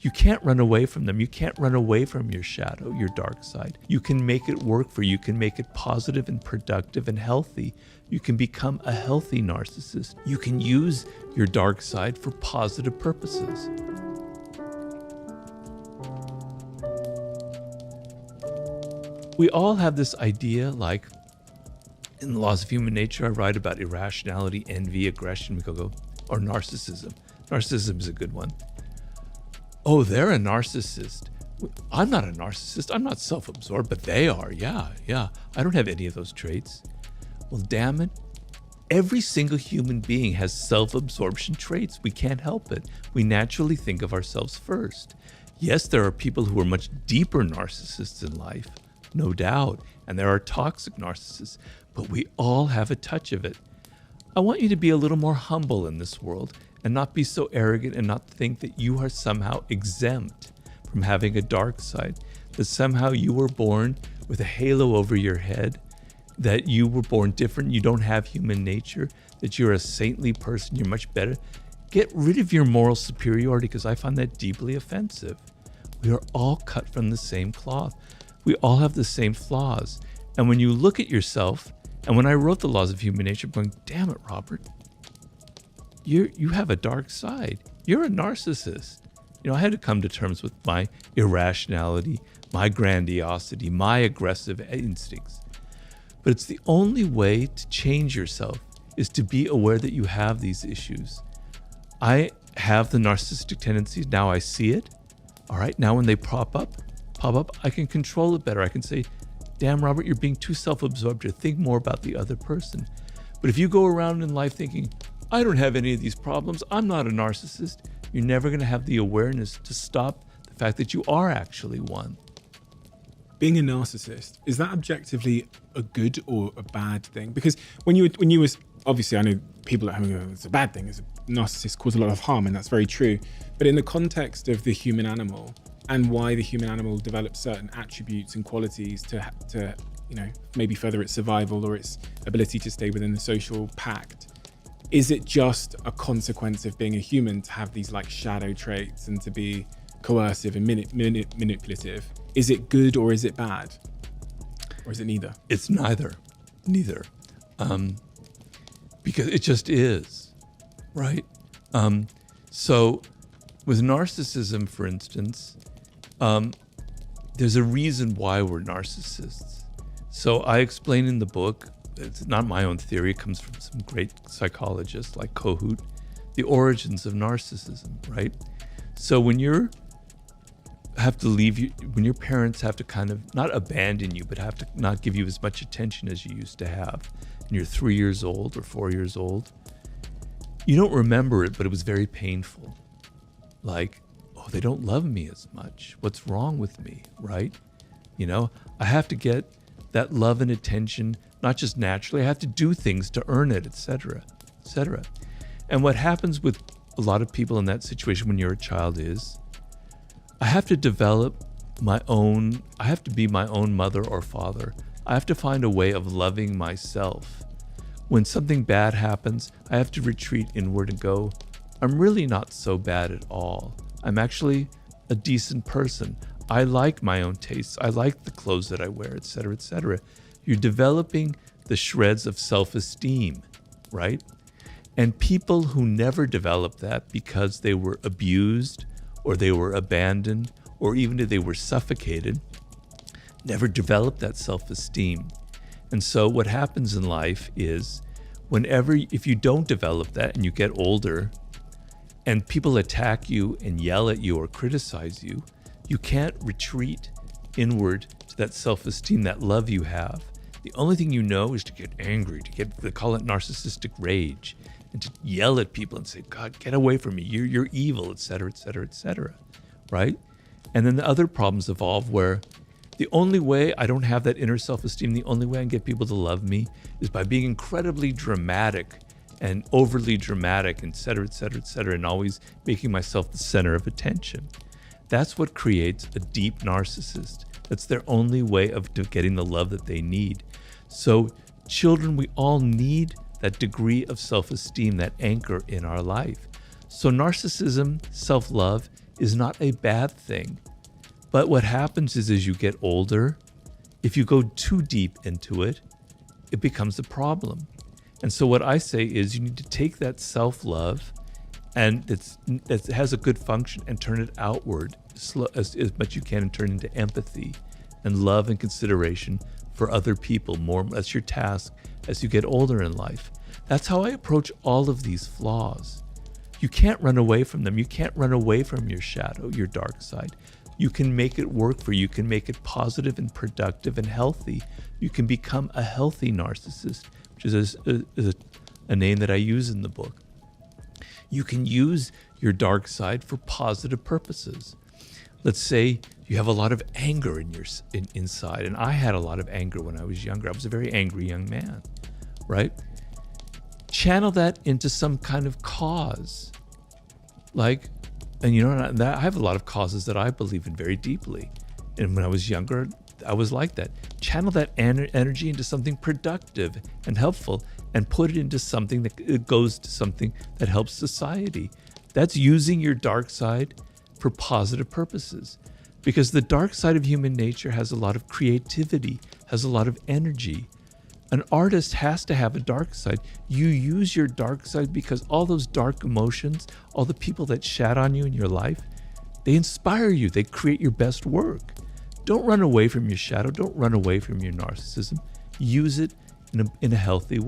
You can't run away from them. You can't run away from your shadow, your dark side. You can make it work for you. You can make it positive and productive and healthy. You can become a healthy narcissist. You can use your dark side for positive purposes. We all have this idea, like in the Laws of Human Nature, I write about irrationality, envy, aggression, or narcissism. Narcissism is a good one. Oh, they're a narcissist. I'm not a narcissist. I'm not self-absorbed, but they are. Yeah. I don't have any of those traits. Well, damn it. Every single human being has self-absorption traits. We can't help it. We naturally think of ourselves first. Yes, there are people who are much deeper narcissists in life, no doubt. And there are toxic narcissists, but we all have a touch of it. I want you to be a little more humble in this world and not be so arrogant and not think that you are somehow exempt from having a dark side, that somehow you were born with a halo over your head, that you were born different, you don't have human nature, that you're a saintly person, you're much better. Get rid of your moral superiority, because I find that deeply offensive. We are all cut from the same cloth. We all have the same flaws. And when you look at yourself, and when I wrote the Laws of Human Nature, I'm going, damn it, Robert, you have a dark side. You're a narcissist. I had to come to terms with my irrationality, my grandiosity, my aggressive instincts. But it's the only way to change yourself is to be aware that you have these issues. I have the narcissistic tendencies. Now I see it. All right. Now when they pop up, I can control it better. I can say, damn, Robert, you're being too self-absorbed. Think more about the other person. But if you go around in life thinking, I don't have any of these problems, I'm not a narcissist, you're never going to have the awareness to stop the fact that you are actually one. Being a narcissist, is that objectively a good or a bad thing? Because when you was, obviously I know people at home go, it's a bad thing, it's a narcissist cause a lot of harm, and that's very true. But in the context of the human animal and why the human animal develops certain attributes and qualities to maybe further its survival or its ability to stay within the social pact, is it just a consequence of being a human to have these like shadow traits and to be coercive and manipulative? Is it good or is it bad? Or is it neither? It's neither. Because it just is, right? So with narcissism, for instance, there's a reason why we're narcissists. So I explain in the book, it's not my own theory, it comes from some great psychologists like Kohut, the origins of narcissism, right? So when your parents have to kind of not abandon you, but have to not give you as much attention as you used to have, and you're 3 years old or 4 years old, you don't remember it, but it was very painful. Like, oh, they don't love me as much. What's wrong with me, right? I have to get that love and attention, not just naturally, I have to do things to earn it, etc., etc. And what happens with a lot of people in that situation when you're a child is, I have to be my own mother or father. I have to find a way of loving myself. When something bad happens, I have to retreat inward and go, I'm really not so bad at all. I'm actually a decent person. I like my own tastes. I like the clothes that I wear, etc., etc. You're developing the shreds of self-esteem, right? And people who never develop that because they were abused or they were abandoned or even if they were suffocated, never develop that self-esteem. And so what happens in life is if you don't develop that and you get older and people attack you and yell at you or criticize you, you can't retreat inward to that self-esteem, that love you have. The only thing you know is to get angry, they call it narcissistic rage, and to yell at people and say, God, get away from me, you're evil, etc., etc., etc., right? And then the other problems evolve where the only way I don't have that inner self-esteem, the only way I can get people to love me is by being incredibly dramatic and overly dramatic, etc., etc., etc., and always making myself the center of attention. That's what creates a deep narcissist. That's their only way of getting the love that they need. So children, we all need that degree of self-esteem, that anchor in our life. So narcissism, self-love, is not a bad thing. But what happens is as you get older, if you go too deep into it, it becomes a problem. And so what I say is you need to take that self-love and that has a good function and turn it outward as much you can and turn into empathy and love and consideration for other people. That's your task as you get older in life. That's how I approach all of these flaws. You can't run away from them. You can't run away from your shadow, your dark side. You can make it work for you. You can make it positive and productive and healthy. You can become a healthy narcissist, which is a name that I use in the book. You can use your dark side for positive purposes. Let's say you have a lot of anger inside, and I had a lot of anger when I was younger. I was a very angry young man, right? Channel that into some kind of cause. I have a lot of causes that I believe in very deeply. And when I was younger, I was like that. Channel that energy into something productive and helpful and put it into something that goes to something that helps society. That's using your dark side for positive purposes. Because the dark side of human nature has a lot of creativity, has a lot of energy. An artist has to have a dark side. You use your dark side because all those dark emotions, all the people that shat on you in your life, they inspire you. They create your best work. Don't run away from your shadow. Don't run away from your narcissism. Use it in a healthy way.